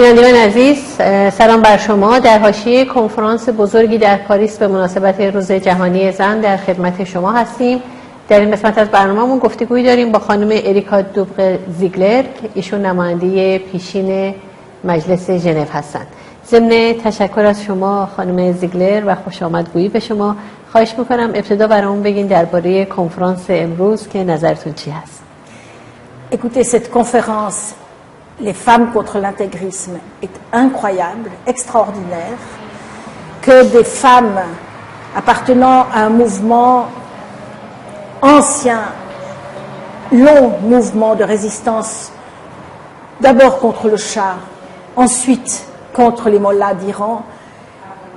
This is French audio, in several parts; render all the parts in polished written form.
بینندگان عزیز، سلام بر شما. در حاشیه کنفرانس بزرگی در پاریس به مناسبت روز جهانی زن در خدمت شما هستیم. در این قسمت از برنامه‌مون گفتگویی داریم با خانم اریکا دوبق زیگلر که ایشون نماینده پیشین مجلس ژنو هستند. ضمن تشکر از شما خانم زیگلر و خوش آمدگویی به شما، خواهش میکنم ابتدا برامون بگین درباره کنفرانس امروز که نظرتون چی هست. Écoutez, cette conférence, les femmes contre l'intégrisme, est incroyable, extraordinaire, que des femmes appartenant à un mouvement ancien, long mouvement de résistance, d'abord contre le Shah, ensuite contre les mollahs d'Iran,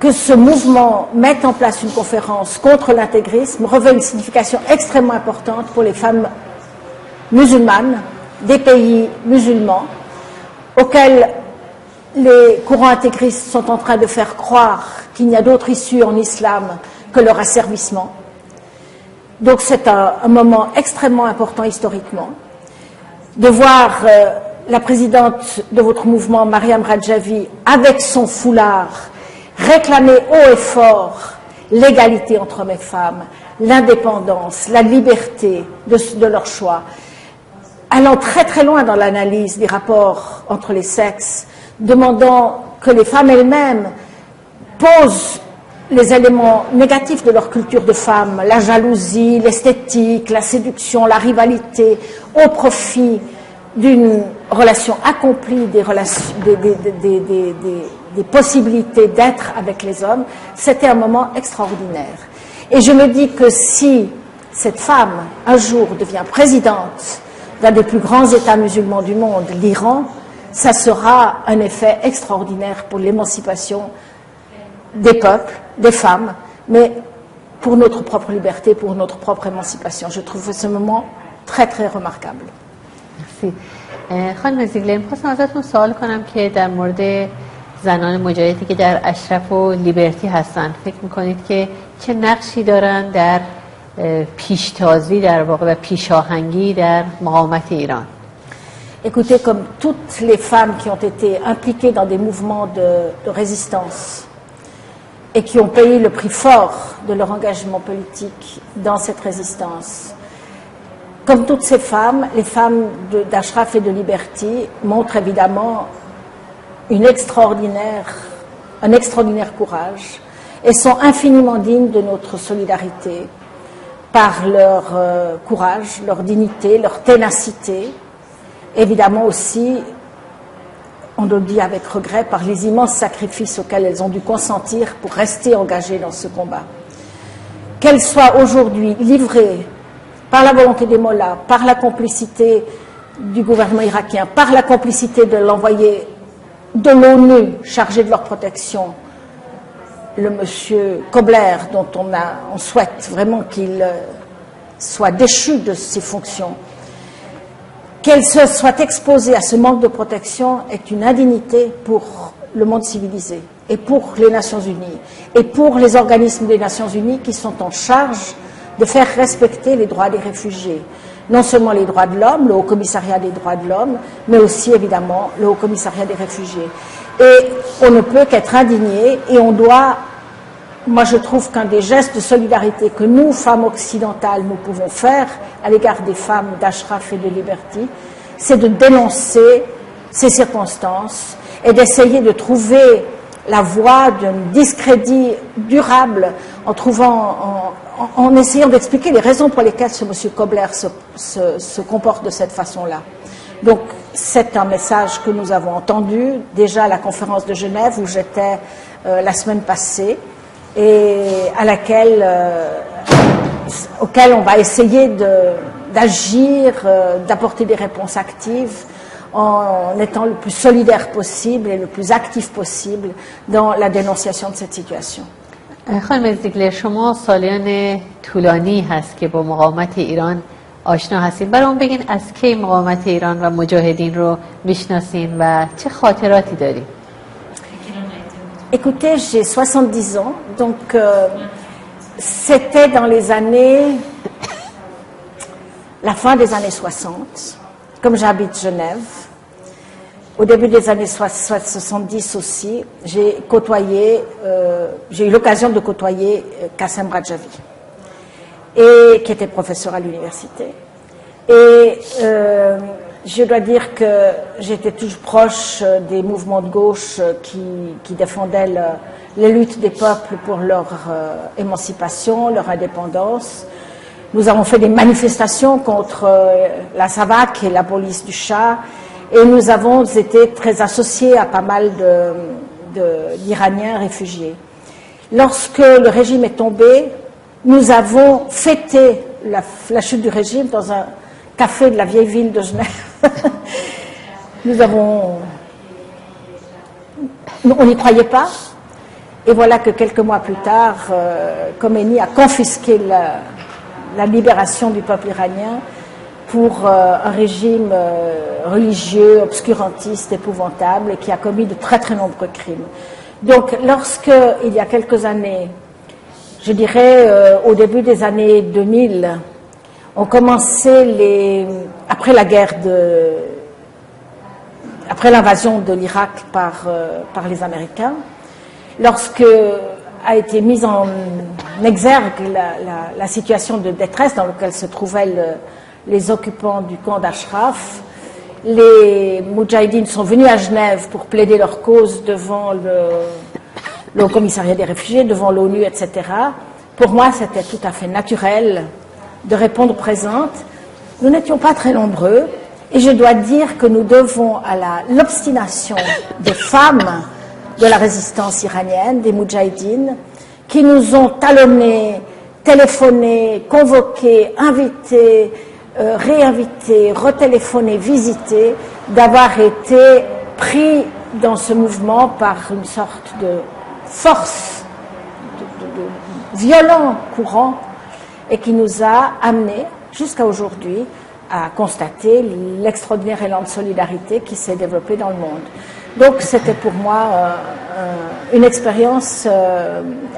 que ce mouvement mette en place une conférence contre l'intégrisme revêt une signification extrêmement importante pour les femmes musulmanes des pays musulmans auxquels les courants intégristes sont en train de faire croire qu'il n'y a d'autre issue en islam que leur asservissement. Donc c'est un moment extrêmement important historiquement de voir la présidente de votre mouvement, Mariam Rajavi, avec son foulard, réclamer haut et fort l'égalité entre hommes et femmes, l'indépendance, la liberté de leur choix, allant très très loin dans l'analyse des rapports entre les sexes, demandant que les femmes elles-mêmes posent les éléments négatifs de leur culture de femme, la jalousie, l'esthétique, la séduction, la rivalité, au profit d'une relation accomplie, des possibilités d'être avec les hommes. C'était un moment extraordinaire. Et je me dis que si cette femme, un jour, devient présidente d'un des plus grands États musulmans du monde, l'Iran, ça sera un effet extraordinaire pour l'émancipation des peuples, des femmes, mais pour notre propre liberté, pour notre propre émancipation. Je trouve ce moment très très remarquable. Merci. خانم زیگلر، می‌خواستم ازتون سوال کنم که در مورد زنان مجاهدی که در اشرف و لیبرتی هستند، فکر می‌کنید که چه نقشی دارن در پیشتازی در واقع و پیشاهنگی در مقاومت ایران؟ Écoutez, comme toutes les femmes qui ont été impliquées dans des mouvements de résistance et qui ont payé le prix fort de leur engagement politique dans cette résistance, comme toutes ces femmes, les femmes d'Ashraf et de Liberty montrent évidemment un extraordinaire courage et sont infiniment dignes de notre solidarité par leur courage, leur dignité, leur ténacité. Évidemment aussi, on le dit avec regret, par les immenses sacrifices auxquels elles ont dû consentir pour rester engagées dans ce combat. Qu'elles soient aujourd'hui livrées par la volonté des mollahs, par la complicité du gouvernement irakien, par la complicité de l'envoyé de l'ONU chargé de leur protection, le monsieur Kobler, dont on souhaite vraiment qu'il soit déchu de ses fonctions, qu'elle se soit exposée à ce manque de protection est une indignité pour le monde civilisé et pour les Nations Unies et pour les organismes des Nations Unies qui sont en charge de faire respecter les droits des réfugiés. Non seulement les droits de l'homme, le Haut-Commissariat des droits de l'homme, mais aussi évidemment le Haut-Commissariat des réfugiés. Et on ne peut qu'être indigné et on doit, moi je trouve qu'un des gestes de solidarité que nous, femmes occidentales, nous pouvons faire à l'égard des femmes d'Ashraf et de Liberty, c'est de dénoncer ces circonstances et d'essayer de trouver la voie d'un discrédit durable en essayant d'expliquer les raisons pour lesquelles ce monsieur Kobler se comporte de cette façon-là. Donc, c'est un message que nous avons entendu déjà à la conférence de Genève où j'étais la semaine passée et auquel on va essayer d'agir, d'apporter des réponses actives en étant le plus solidaire possible et le plus actif possible dans la dénonciation de cette situation. خانم زیگلر، شما سالیان طولانی هست که با مقاومت ایران آشنا هستین. برام بگین از کی مقاومت ایران و مجاهدین رو میشناسین و چه خاطراتی دارین؟ Écoutez, j'ai 70 ans, donc c'était dans les années, la fin des années 60, comme j'habite Genève. au début des années 70 aussi, j'ai eu l'occasion de côtoyer Kassem Radjavi, qui était professeur à l'université. Et je dois dire que j'étais toujours proche des mouvements de gauche qui défendaient les luttes des peuples pour leur émancipation, leur indépendance. Nous avons fait des manifestations contre la SAVAK et la police du Shah, et nous avons été très associés à pas mal d'Iraniens réfugiés. Lorsque le régime est tombé, nous avons fêté la chute du régime dans un café de la vieille ville de Genève. On n'y croyait pas. Et voilà que quelques mois plus tard, Khomeini a confisqué la libération du peuple iranien pour un régime religieux, obscurantiste, épouvantable, et qui a commis de très très nombreux crimes. Donc, lorsque, il y a quelques années, je dirais au début des années 2000, on commençait après la guerre après l'invasion de l'Irak par les Américains, lorsque a été mise en exergue la situation de détresse dans laquelle se trouvaient les occupants du camp d'Ashraf, les Moudjahidines sont venus à Genève pour plaider leur cause devant le commissariat des réfugiés, devant l'ONU, etc. Pour moi, c'était tout à fait naturel de répondre présente. Nous n'étions pas très nombreux, et je dois dire que nous devons à l'obstination des femmes de la résistance iranienne, des Moudjahidines, qui nous ont talonnés, téléphonés, convoqués, invités, réinvités, retéléphoné, visité, d'avoir été pris dans ce mouvement par une sorte de force, de violent courant, et qui nous a amenés jusqu'à aujourd'hui à constater l'extraordinaire élan de solidarité qui s'est développé dans le monde. Donc c'était pour moi une expérience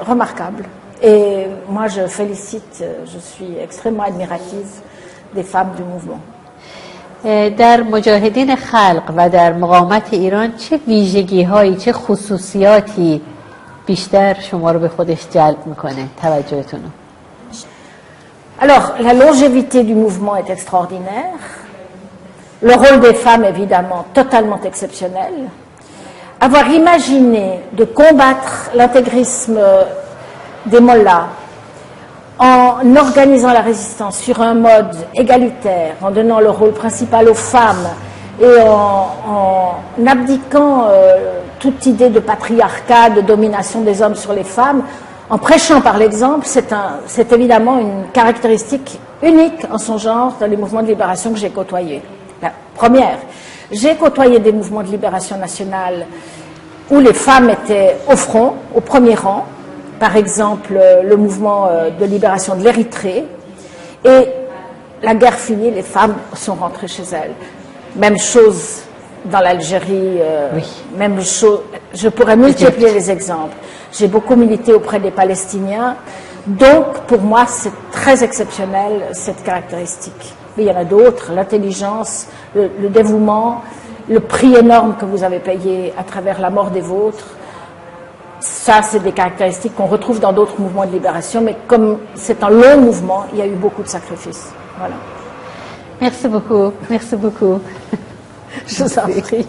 remarquable. Et moi je suis extrêmement admirative des femmes du mouvement. در مجاهدین خلق و در مقاومت ایران چه ویژگی‌هایی، چه خصوصیاتی بیشتر شما رو به خودش جلب میکنه، توجهتون رو؟ Alors, la longévité du mouvement est extraordinaire. Le rôle des femmes, évidemment, totalement exceptionnel. Avoir imaginé de combattre l'intégrisme des mollahs en organisant la résistance sur un mode égalitaire, en donnant le rôle principal aux femmes et en abdiquant toute idée de patriarcat, de domination des hommes sur les femmes, en prêchant par l'exemple, c'est évidemment une caractéristique unique en son genre dans les mouvements de libération que j'ai côtoyés. La première, j'ai côtoyé des mouvements de libération nationale où les femmes étaient au front, au premier rang, par exemple le mouvement de libération de l'Érythrée, et la guerre finie, les femmes sont rentrées chez elles. Même chose dans l'Algérie, oui. Même chose, je pourrais multiplier les exemples. J'ai beaucoup milité auprès des Palestiniens, donc pour moi c'est très exceptionnel cette caractéristique. Mais il y en a d'autres, l'intelligence, le dévouement, le prix énorme que vous avez payé à travers la mort des vôtres. Ça, c'est des caractéristiques qu'on retrouve dans d'autres mouvements de libération, mais comme c'est un long mouvement, il y a eu beaucoup de sacrifices. Voilà. Merci beaucoup, merci beaucoup. Je vous en prie.